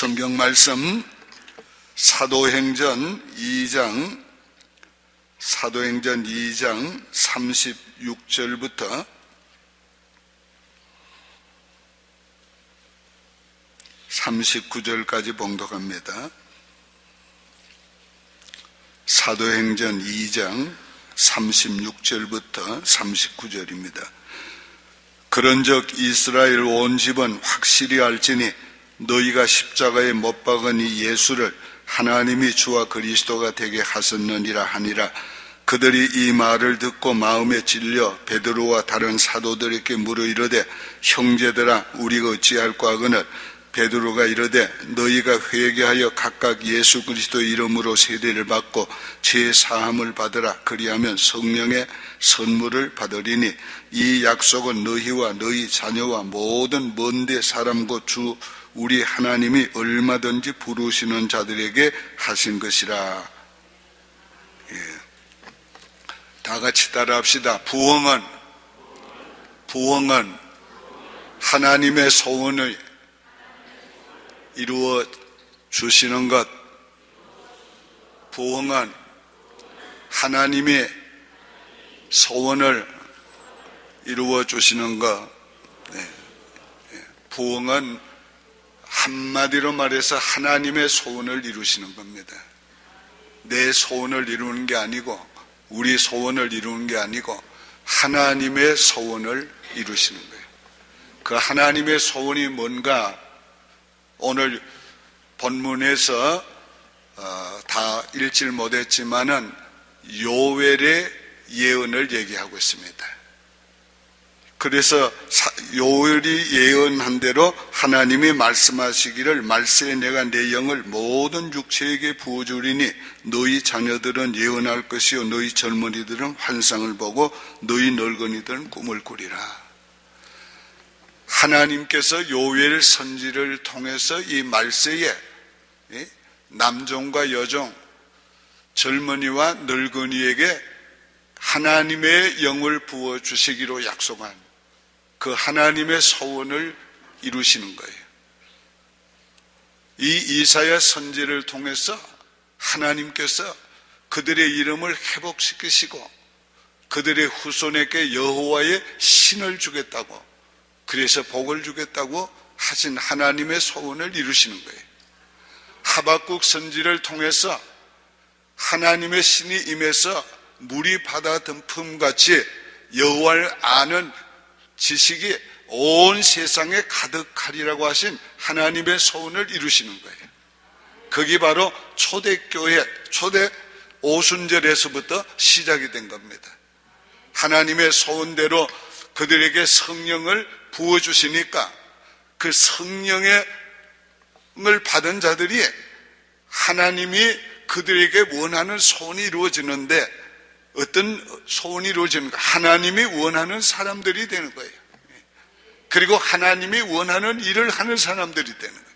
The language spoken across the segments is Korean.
성경 말씀 사도행전 2장 36절부터 39절까지 봉독합니다. 사도행전 2장 36절부터 39절입니다. 그런즉 이스라엘 온 집은 확실히 알지니 너희가 십자가에 못 박은 이 예수를 하나님이 주와 그리스도가 되게 하셨느니라 하니라. 그들이 이 말을 듣고 마음에 찔려 베드로와 다른 사도들에게 물어 이르되 형제들아 우리가 어찌할까 하거늘 베드로가 이르되 너희가 회개하여 각각 예수 그리스도의 이름으로 세례를 받고 죄 사함을 받으라. 그리하면 성령의 선물을 받으리니 이 약속은 너희와 너희 자녀와 모든 먼데 사람과 주 우리 하나님이 얼마든지 부르시는 자들에게 하신 것이라. 다 같이 따라합시다. 부흥은 하나님의 소원을 이루어 주시는 것. 부흥은 하나님의 소원을 이루어 주시는 것. 부흥은 한마디로 말해서 하나님의 소원을 이루시는 겁니다. 내 소원을 이루는 게 아니고 우리 소원을 이루는 게 아니고 하나님의 소원을 이루시는 거예요. 그 하나님의 소원이 뭔가 오늘 본문에서 다 읽질 못했지만은 요엘의 예언을 얘기하고 있습니다. 그래서 요엘이 예언한 대로 하나님이 말씀하시기를 말세에 내가 내 영을 모든 육체에게 부어주리니 너희 자녀들은 예언할 것이요 너희 젊은이들은 환상을 보고 너희 늙은이들은 꿈을 꾸리라. 하나님께서 요엘 선지를 통해서 이 말세에 남종과 여종, 젊은이와 늙은이에게 하나님의 영을 부어주시기로 약속한 그 하나님의 소원을 이루시는 거예요. 이 이사야 선지를 통해서 하나님께서 그들의 이름을 회복시키시고 그들의 후손에게 여호와의 신을 주겠다고, 그래서 복을 주겠다고 하신 하나님의 소원을 이루시는 거예요. 하박국 선지를 통해서 하나님의 신이 임해서 물이 바다 덤품같이 여호와를 아는 지식이 온 세상에 가득하리라고 하신 하나님의 소원을 이루시는 거예요. 그게 바로 초대교회, 초대 오순절에서부터 시작이 된 겁니다. 하나님의 소원대로 그들에게 성령을 부어주시니까 그 성령을 받은 자들이 하나님이 그들에게 원하는 소원이 이루어지는데, 어떤 소원이 이루어지는가? 하나님이 원하는 사람들이 되는 거예요. 그리고 하나님이 원하는 일을 하는 사람들이 되는 거예요.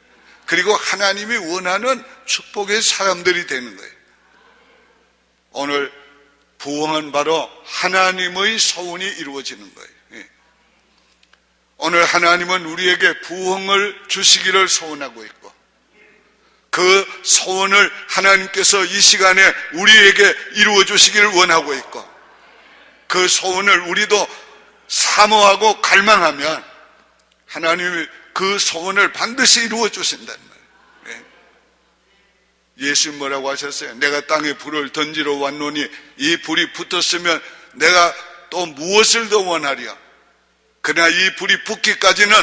그리고 하나님이 원하는 축복의 사람들이 되는 거예요. 오늘 부흥은 바로 하나님의 소원이 이루어지는 거예요. 오늘 하나님은 우리에게 부흥을 주시기를 소원하고 있고, 그 소원을 하나님께서 이 시간에 우리에게 이루어 주시기를 원하고 있고, 그 소원을 우리도 사모하고 갈망하면 하나님이 그 소원을 반드시 이루어 주신다는 말이에요. 예수님 뭐라고 하셨어요? 내가 땅에 불을 던지러 왔노니 이 불이 붙었으면 내가 또 무엇을 더 원하랴? 그러나 이 불이 붙기까지는,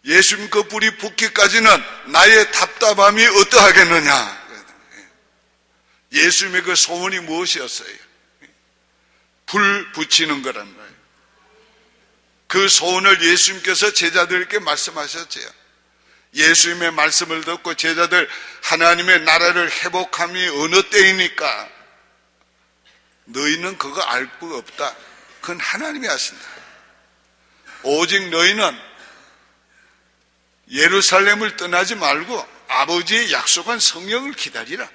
예수님 그 불이 붙기까지는 나의 답답함이 어떠하겠느냐? 예수님의 그 소원이 무엇이었어요? 불 붙이는 거란 말이에요. 그 소원을 예수님께서 제자들에게 말씀하셨지요. 예수님의 말씀을 듣고 제자들, 하나님의 나라를 회복함이 어느 때이니까 너희는 그거 알 거 없다. 그건 하나님이 하신다. 오직 너희는 예루살렘을 떠나지 말고 아버지의 약속한 성령을 기다리라.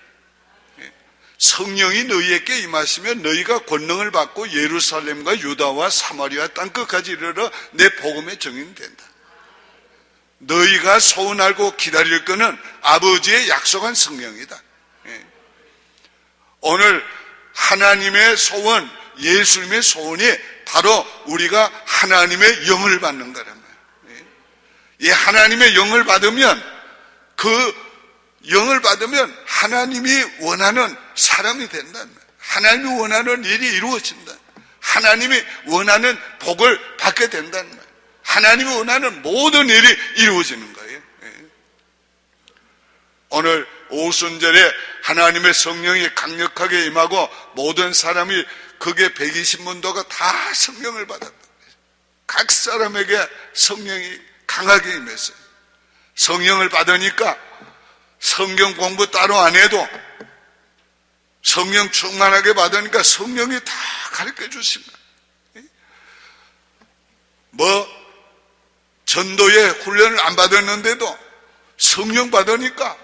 성령이 너희에게 임하시면 너희가 권능을 받고 예루살렘과 유다와 사마리아 땅끝까지 이르러 내 복음의 증인이 된다. 너희가 소원하고 기다릴 것은 아버지의 약속한 성령이다. 오늘 하나님의 소원, 예수님의 소원이 바로 우리가 하나님의 영을 받는 거란 말이에요. 이 하나님의 영을 받으면, 그 영을 받으면 하나님이 원하는 사람이 된다는 거예요. 하나님이 원하는 일이 이루어진다. 하나님이 원하는 복을 받게 된다는 거예요. 하나님이 원하는 모든 일이 이루어지는 거예요. 오늘 오순절에 하나님의 성령이 강력하게 임하고 모든 사람이 극의 120문도가 다 성령을 받았다. 각 사람에게 성령이 강하게 임했어요. 성령을 받으니까 성경 공부 따로 안 해도 성령 충만하게 받으니까 성령이 다 가르쳐 주신다. 전도에 훈련을 안 받았는데도 성령 받으니까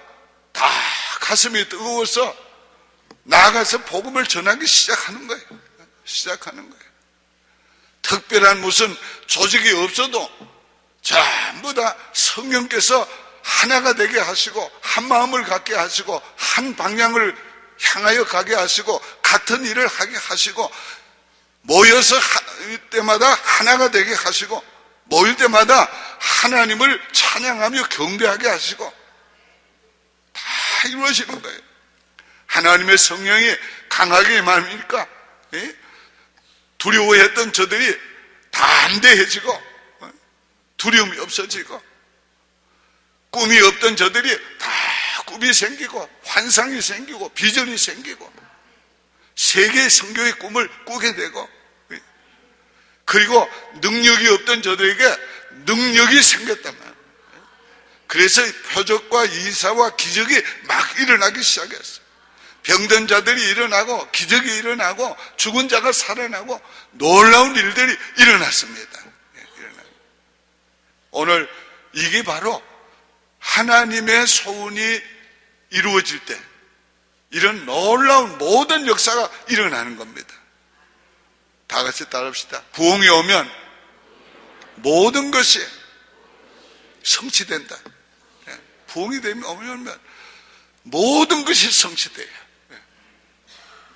다 가슴이 뜨거워서 나아가서 복음을 전하기 시작하는 거예요. 특별한 무슨 조직이 없어도 전부 다 성령께서 하나가 되게 하시고, 한 마음을 갖게 하시고, 한 방향을 향하여 가게 하시고, 같은 일을 하게 하시고, 모여서 때마다 하나가 되게 하시고, 모일 때마다 하나님을 찬양하며 경배하게 하시고, 다 이루어지는 거예요. 하나님의 성령이 강하게 임하니까 두려워했던 저들이 담대해지고, 두려움이 없어지고, 꿈이 없던 저들이 다 꿈이 생기고, 환상이 생기고, 비전이 생기고, 세계 선교의 꿈을 꾸게 되고, 그리고 능력이 없던 저들에게 능력이 생겼단 말이에요. 그래서 표적과 이사와 기적이 막 일어나기 시작했어요. 병든 자들이 일어나고, 기적이 일어나고, 죽은 자가 살아나고, 놀라운 일들이 일어났습니다. 오늘 이게 바로 하나님의 소원이 이루어질 때 이런 놀라운 모든 역사가 일어나는 겁니다. 다 같이 따라합시다. 부흥이 오면 모든 것이 성취된다. 부흥이 오면 모든 것이 성취돼요.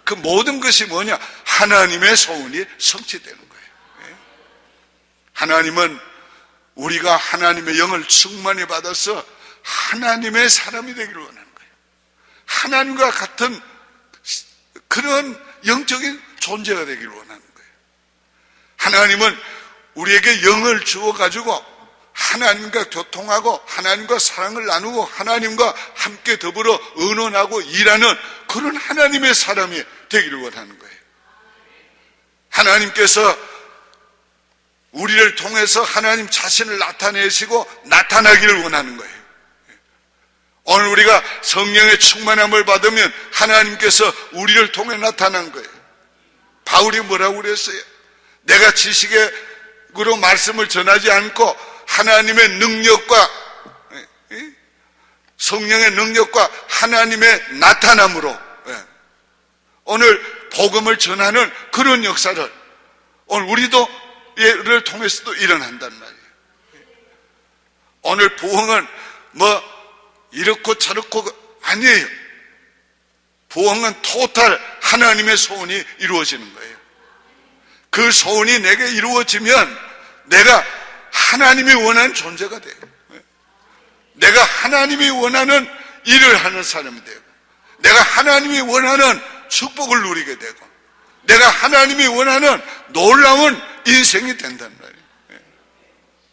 그 모든 것이 뭐냐? 하나님의 소원이 성취되는 거예요. 하나님은 우리가 하나님의 영을 충만히 받아서 하나님의 사람이 되기를 원하는 거예요. 하나님과 같은 그런 영적인 존재가 되기를 원하는 거예요. 하나님은 우리에게 영을 주어가지고 하나님과 교통하고 하나님과 사랑을 나누고 하나님과 함께 더불어 의논하고 일하는 그런 하나님의 사람이 되기를 원하는 거예요. 하나님께서 우리를 통해서 하나님 자신을 나타내시고 나타나기를 원하는 거예요. 오늘 우리가 성령의 충만함을 받으면 하나님께서 우리를 통해 나타난 거예요. 바울이 뭐라고 그랬어요? 내가 지식으로 말씀을 전하지 않고 하나님의 능력과 성령의 능력과 하나님의 나타남으로 오늘 복음을 전하는 그런 역사를 오늘 우리도 얘를 통해서도 일어난단 말이에요. 오늘 부흥은 이렇고 저렇고 아니에요. 부흥은 토탈 하나님의 소원이 이루어지는 거예요. 그 소원이 내게 이루어지면 내가 하나님이 원하는 존재가 돼요. 내가 하나님이 원하는 일을 하는 사람이 되고, 내가 하나님이 원하는 축복을 누리게 되고, 내가 하나님이 원하는 놀라운 인생이 된단 말이에요.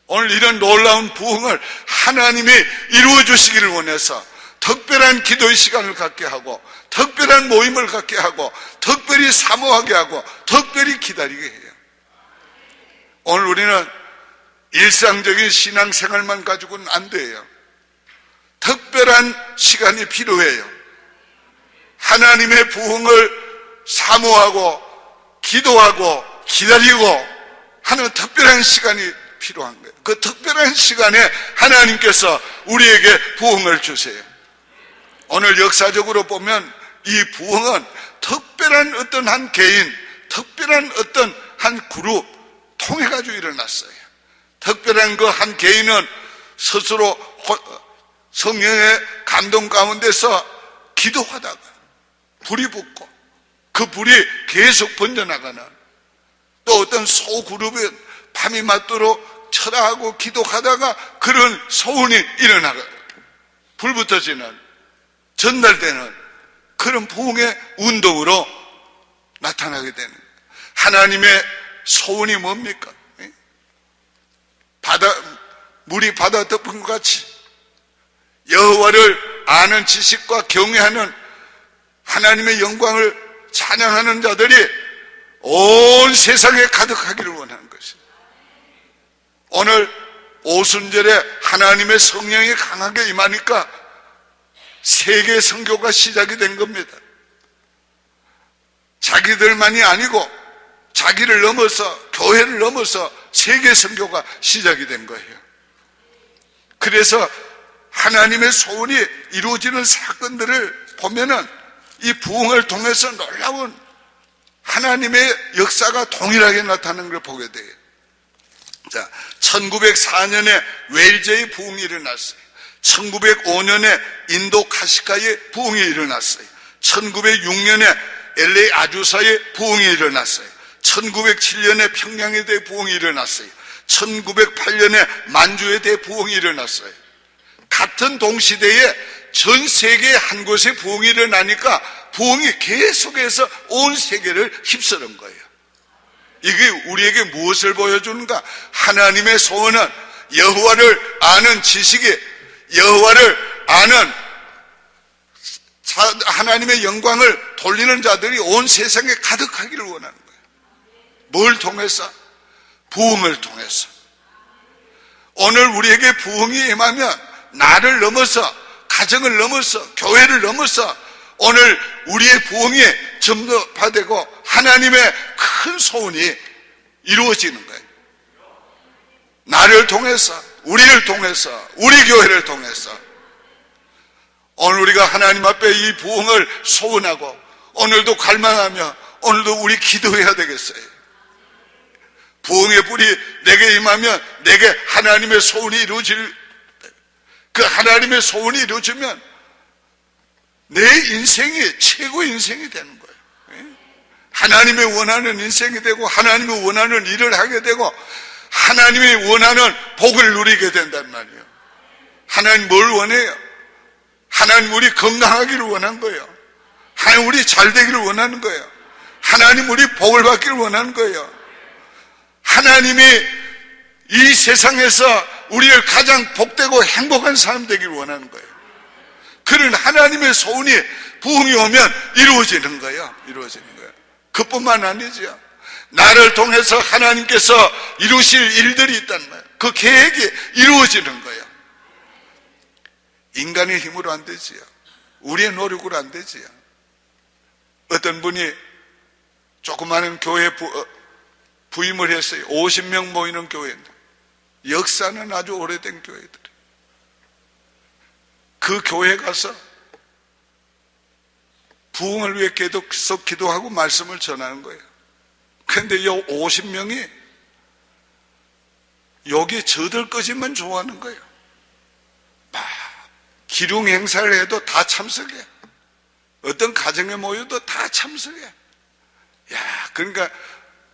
오늘 이런 놀라운 부흥을 하나님이 이루어 주시기를 원해서 특별한 기도의 시간을 갖게 하고, 특별한 모임을 갖게 하고, 특별히 사모하게 하고, 특별히 기다리게 해요. 오늘 우리는 일상적인 신앙생활만 가지고는 안 돼요. 특별한 시간이 필요해요. 하나님의 부흥을 사모하고 기도하고 기다리고 하는 특별한 시간이 필요한 거예요. 그 특별한 시간에 하나님께서 우리에게 부흥을 주세요. 오늘 역사적으로 보면 이 부흥은 특별한 어떤 한 개인, 특별한 어떤 한 그룹 통해 가지고 일어났어요. 특별한 그 한 개인은 스스로 성령의 감동 가운데서 기도하다가 불이 붙고 그 불이 계속 번져나가는, 또 어떤 소그룹은 밤이 맞도록 철하고 기도하다가 그런 소운이 일어나가 불붙어지는, 전달되는 그런 부흥의 운동으로 나타나게 되는, 하나님의 소운이 뭡니까? 물이 바다 덮은 것 같이 여호와를 아는 지식과 경외하는, 하나님의 영광을 찬양하는 자들이 온 세상에 가득하기를 원하는 것입니다. 오늘 오순절에 하나님의 성령이 강하게 임하니까 세계 선교가 시작이 된 겁니다. 자기들만이 아니고 자기를 넘어서, 교회를 넘어서 세계 선교가 시작이 된 거예요. 그래서 하나님의 소원이 이루어지는 사건들을 보면은 이 부흥을 통해서 놀라운 하나님의 역사가 동일하게 나타나는 걸 보게 돼요. 자, 1904년에 웨일즈의 부흥이 일어났어요. 1905년에 인도 카시카의 부흥이 일어났어요. 1906년에 LA 아주사의 부흥이 일어났어요. 1907년에 평양에 대해 부흥이 일어났어요. 1908년에 만주에 대해 부흥이 일어났어요. 같은 동시대에 전 세계 한 곳에 부흥이 일어나니까 부흥이 계속해서 온 세계를 휩쓸은 거예요. 이게 우리에게 무엇을 보여주는가? 하나님의 소원은 여호와를 아는 지식이, 여호와를 아는 하나님의 영광을 돌리는 자들이 온 세상에 가득하기를 원하는 거예요. 뭘 통해서? 부흥을 통해서. 오늘 우리에게 부흥이 임하면 나를 넘어서, 가정을 넘어서, 교회를 넘어서 오늘 우리의 부흥이 전파되고 하나님의 큰 소원이 이루어지는 거예요. 나를 통해서, 우리를 통해서, 우리 교회를 통해서. 오늘 우리가 하나님 앞에 이 부흥을 소원하고 오늘도 갈망하며 오늘도 우리 기도해야 되겠어요. 부흥의 불이 내게 임하면 내게 하나님의 소원이 이루어질, 그 하나님의 소원이 이루어지면 내 인생이 최고의 인생이 되는 거예요. 하나님의 원하는 인생이 되고 하나님의 원하는 일을 하게 되고 하나님이 원하는 복을 누리게 된단 말이에요. 하나님 뭘 원해요? 하나님 우리 건강하기를 원한 거예요. 하나님 우리 잘 되기를 원하는 거예요. 하나님 우리 복을 받기를 원하는 거예요. 하나님이 이 세상에서 우리를 가장 복되고 행복한 사람 되기를 원하는 거예요. 그런 하나님의 소원이 부흥이 오면 이루어지는 거예요. 이루어지는 거예요. 그뿐만 아니죠. 나를 통해서 하나님께서 이루실 일들이 있단 말이에요. 그 계획이 이루어지는 거예요. 인간의 힘으로 안 되지요. 우리의 노력으로 안 되지요. 어떤 분이 조그마한 교회에 부임을 했어요. 50명 모이는 교회인데 역사는 아주 오래된 교회들. 그 교회에 가서 부흥을 위해 계속 기도하고 말씀을 전하는 거예요. 그런데 이 50명이 여기 저들 거짓만 좋아하는 거예요. 막 기룡 행사를 해도 다 참석해. 어떤 가정에 모여도 다 참석해. 야, 그러니까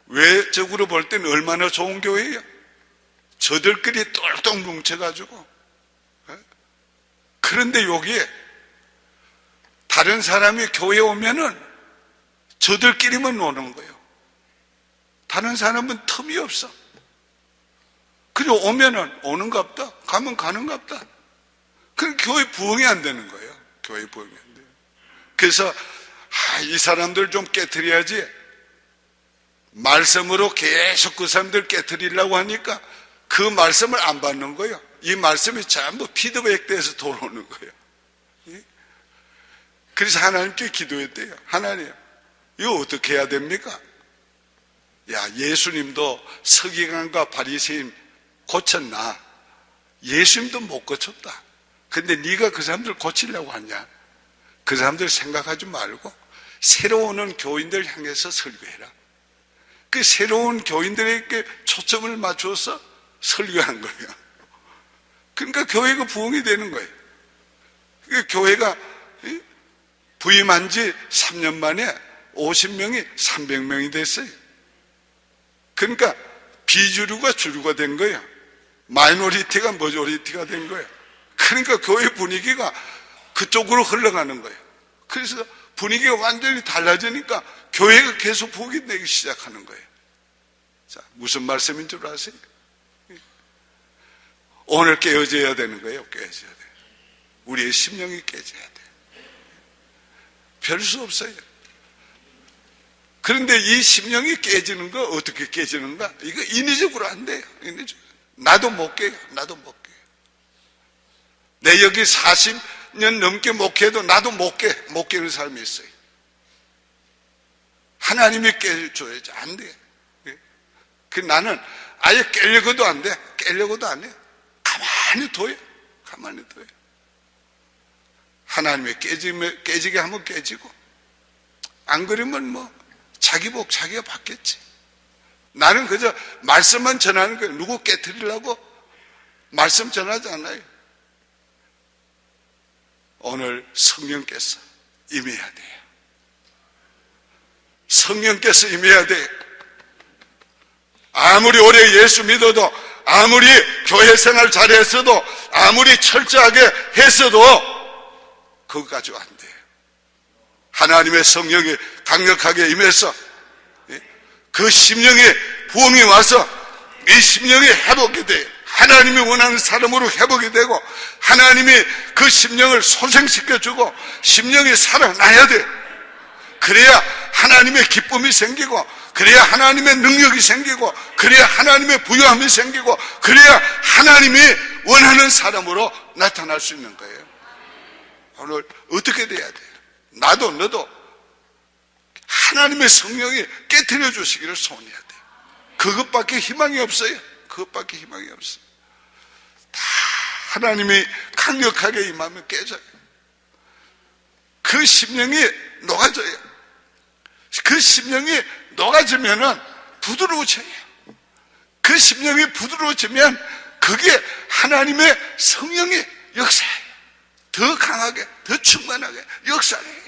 외적으로 볼 때는 얼마나 좋은 교회예요. 저들끼리 똘똘 뭉쳐가지고. 그런데 여기에 다른 사람이 교회에 오면은 저들끼리만 노는 거예요. 다른 사람은 틈이 없어. 그리고 오면은 오는갑다, 가면 가는갑다. 그럼 교회 부흥이 안 되는 거예요. 교회 부흥이 안 돼요. 그래서 이 사람들 좀 깨트려야지. 말씀으로 계속 그 사람들 깨트리려고 하니까 그 말씀을 안 받는 거예요. 이 말씀이 전부 피드백돼서 돌아오는 거예요. 그래서 하나님께 기도했대요. 하나님, 이거 어떻게 해야 됩니까? 야, 예수님도 서기관과 바리새인 고쳤나? 예수님도 못 고쳤다. 근데 네가 그 사람들 고치려고 하냐? 그 사람들 생각하지 말고 새로 오는 교인들 향해서 설교해라. 그 새로운 교인들에게 초점을 맞춰서 설교한 거예요. 그러니까 교회가 부흥이 되는 거예요. 그러니까 교회가 부임한 지 3년 만에 50명이 300명이 됐어요. 그러니까 비주류가 주류가 된 거예요. 마이너리티가 머저리티가 된 거예요. 그러니까 교회 분위기가 그쪽으로 흘러가는 거예요. 그래서 분위기가 완전히 달라지니까 교회가 계속 부흥이 되기 시작하는 거예요. 자, 무슨 말씀인 줄 아세요? 오늘 깨어져야 되는 거예요. 깨어져야 돼요. 우리의 심령이 깨져야 돼요. 별 수 없어요. 그런데 이 심령이 깨지는 거 어떻게 깨지는가? 이거 인위적으로 안 돼요. 인위적으로. 나도 못 깨요. 나도 못 깨요. 내 여기 40년 넘게 목회해도 나도 못 깨는 사람이 있어요. 하나님이 깨줘야지. 안 돼. 그 나는 아예 깨려고도 안 돼. 깨려고도 안 해. 가만히 둬요. 가만히 둬요. 하나님이 깨지게 하면 깨지고, 안 그러면 뭐 자기 복 자기가 받겠지. 나는 그저 말씀만 전하는 거예요. 누구 깨트리려고 말씀 전하지 않아요. 오늘 성령께서 임해야 돼요. 성령께서 임해야 돼요. 아무리 오래 예수 믿어도, 아무리 교회 생활 잘했어도, 아무리 철저하게 했어도 그거 가지고 안 돼요. 하나님의 성령이 강력하게 임해서 그 심령에 부흥이 와서 이 심령이 회복이 돼요. 하나님이 원하는 사람으로 회복이 되고, 하나님이 그 심령을 소생시켜주고 심령이 살아나야 돼요. 그래야 하나님의 기쁨이 생기고, 그래야 하나님의 능력이 생기고, 그래야 하나님의 부요함이 생기고, 그래야 하나님이 원하는 사람으로 나타날 수 있는 거예요. 오늘 어떻게 돼야 돼요? 나도 너도 하나님의 성령이 깨트려 주시기를 소원해야 돼요. 그것밖에 희망이 없어요. 그것밖에 희망이 없어요. 다 하나님이 강력하게 임하면 깨져요. 그 심령이 녹아져요. 그 심령이 녹아지면은 부드러워져요. 그 심령이 부드러워지면 그게 하나님의 성령의 역사예요. 더 강하게, 더 충만하게 역사해요.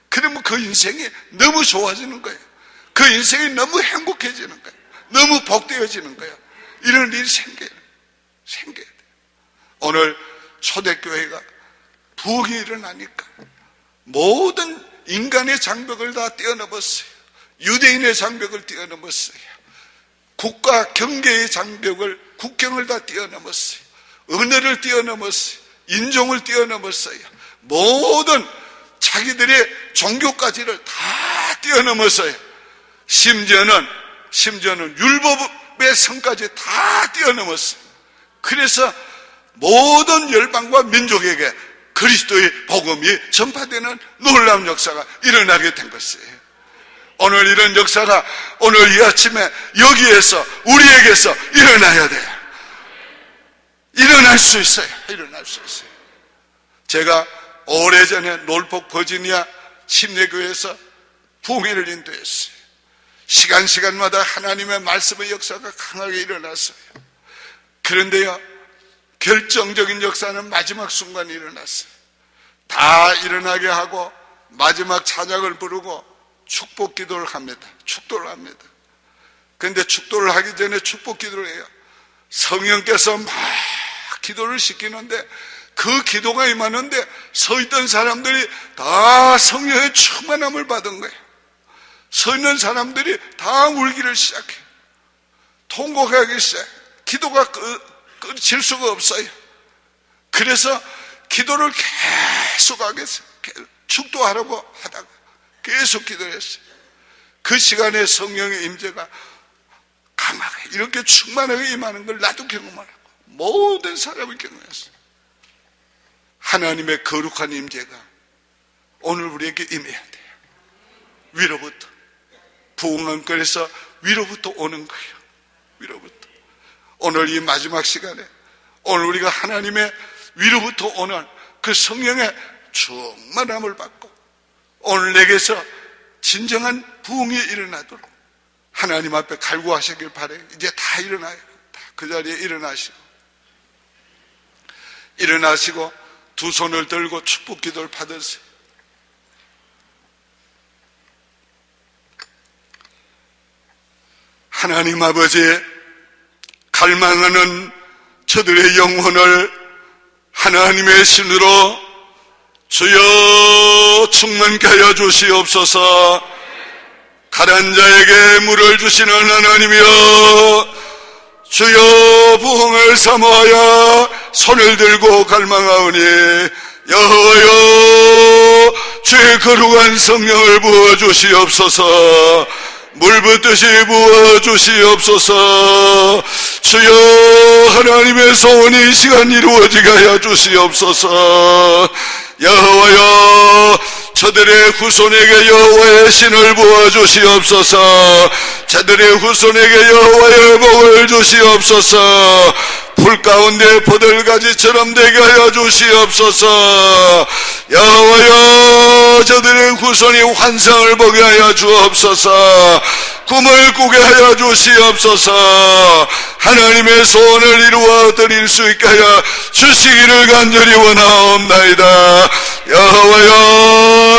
그러면 그 인생이 너무 좋아지는 거예요. 그 인생이 너무 행복해지는 거예요. 너무 복되어지는 거예요. 이런 일이 생겨야 돼요. 오늘 초대교회가 부흥이 일어나니까 모든 인간의 장벽을 다 뛰어넘었어요. 유대인의 장벽을 뛰어넘었어요. 국가 경계의 장벽을, 국경을 다 뛰어넘었어요. 언어를 뛰어넘었어요. 인종을 뛰어넘었어요. 모든 자기들의 종교까지를 다 뛰어넘었어요. 심지어는 율법의 성까지 다 뛰어넘었어요. 그래서 모든 열방과 민족에게 그리스도의 복음이 전파되는 놀라운 역사가 일어나게 된 것이에요. 오늘 이런 역사가 오늘 이 아침에 여기에서, 우리에게서 일어나야 돼요. 일어날 수 있어요. 일어날 수 있어요. 제가 오래전에 놀폭 버지니아 침례교회에서 부흥회를 인도했어요. 시간마다 하나님의 말씀의 역사가 강하게 일어났어요. 그런데요, 결정적인 역사는 마지막 순간에 일어났어요. 다 일어나게 하고 마지막 찬양을 부르고 축복 기도를 합니다. 축도를 합니다. 그런데 축도를 하기 전에 축복 기도를 해요. 성령께서 막 기도를 시키는데, 그 기도가 임하는데 서 있던 사람들이 다 성령의 충만함을 받은 거예요. 서 있는 사람들이 다 울기를 시작해요. 통곡하기 시작해요. 기도가 끊질 수가 없어요. 그래서 기도를 계속 하겠어요. 축도하라고 하다가 계속 기도를 했어요. 그 시간에 성령의 임재가 강하게 이렇게 충만하게 임하는 걸 나도 경험을 하고 모든 사람을 경험했어요. 하나님의 거룩한 임재가 오늘 우리에게 임해야 돼요. 위로부터. 부흥은 그래서 위로부터 오는 거예요. 위로부터. 오늘 이 마지막 시간에 오늘 우리가 하나님의 위로부터 오는 그 성령의 충만함을 받고 오늘 내게서 진정한 부흥이 일어나도록 하나님 앞에 갈구하시길 바라요. 이제 다 일어나요. 다 그 자리에 일어나시고 일어나시고 두 손을 들고 축복 기도를 받으세요. 하나님 아버지, 갈망하는 저들의 영혼을 하나님의 신으로 주여 충만케 하여 주시옵소서. 가난 자에게 물을 주시는 하나님이여, 주여 부흥을 사모하여 손을 들고 갈망하오니 여호와여 주의 거룩한 성령을 부어 주시옵소서. 물 붓듯이 부어 주시옵소서. 주여 하나님의 소원이 이 시간 이루어지게 하여 주시옵소서. 여호와여 저들의 후손에게 여호와의 신을 부어 주시옵소서. 저들의 후손에게 여호와의 복을 주시옵소서. 풀 가운데 포들가지처럼 되게 하여 주시옵소서. 여호와여 저들의 후손이 환상을 보게 하여 주옵소서. 꿈을 꾸게 하여 주시옵소서. 하나님의 소원을 이루어 드릴 수 있게 하여 주시기를 간절히 원하옵나이다. 여호와여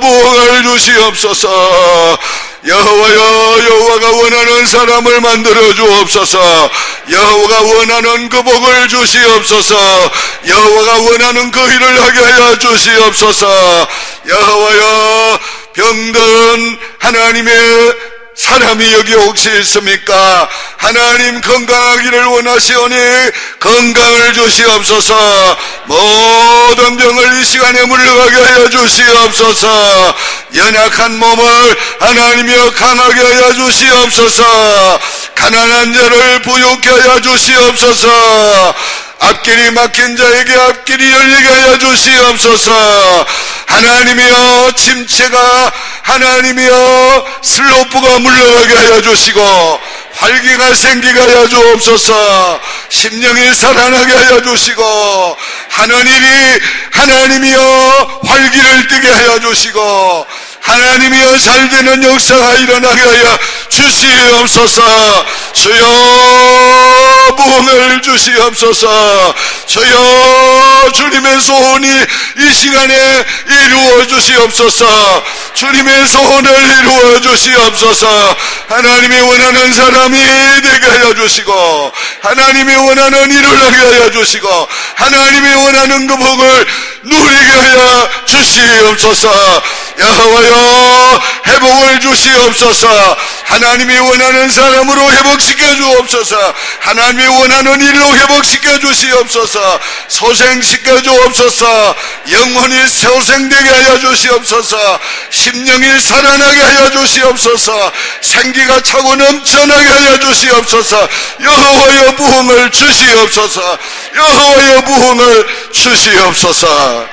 부흥을 주시옵소서. 여호와가 원하는 사람을 만들어 주옵소서. 여호와가 원하는 그 복을 주시옵소서. 여호와가 원하는 그 일을 하게 하여 주시옵소서. 여호와여 병든 하나님의 사람이 여기 혹시 있습니까? 하나님 건강하기를 원하시오니 건강을 주시옵소서. 모든 병을 이 시간에 물러가게 하여 주시옵소서. 연약한 몸을 하나님이여 강하게 하여 주시옵소서. 가난한 자를 부유케 하여 주시옵소서. 앞길이 막힌 자에게 앞길이 열리게 하여 주시옵소서. 하나님이여 침체가 하나님이여 슬로프가 물러가게 하여 주시고 활기가 생기게 하여 주옵소서. 심령이 살아나게 하여 주시고 하늘이 하나님이여 활기를 띠게 하여 주시고 하나님이여 잘되는 역사가 일어나게 하여 주시옵소서. 주여 부흥을 주시옵소서. 주여 주님의 소원이 이 시간에 이루어 주시옵소서. 주님의 소원을 이루어 주시옵소서. 하나님이 원하는 사람이 되게 하여 주시고 하나님이 원하는 일을 하게 하여 주시고 하나님이 원하는 그 복을 누리게 하여 주시옵소서. 여호와여 회복을 주시옵소서. 하나님이 원하는 사람으로 회복시켜 주옵소서. 하나님이 원하는 일로 회복시켜 주시옵소서. 소생시켜 주옵소서. 영혼이 소생되게 하여 주시옵소서. 심령이 살아나게 하여 주시옵소서. 생기가 차고 넘쳐나게 하여 주시옵소서. 여호와여 부흥을 주시옵소서. 여호와여 부흥을 주시옵소서.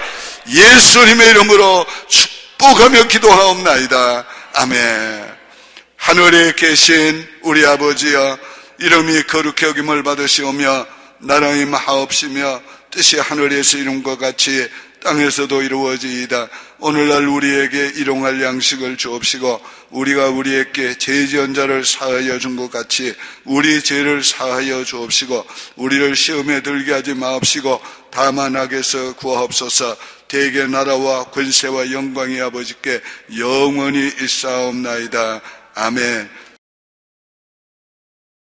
예수님의 이름으로 축복하며 기도하옵나이다. 아멘. 하늘에 계신 우리 아버지여, 이름이 거룩히 여김을 받으시오며 나라의 마하옵시며 뜻이 하늘에서 이룬 것 같이 땅에서도 이루어지이다. 오늘날 우리에게 일용할 양식을 주옵시고 우리가 우리에게 죄 지은 자를 사하여 준 것 같이 우리 죄를 사하여 주옵시고 우리를 시험에 들게 하지 마옵시고 다만 악에서 구하옵소서. 대개 나라와 권세와 영광이 아버지께 영원히 있사옵나이다. 아멘.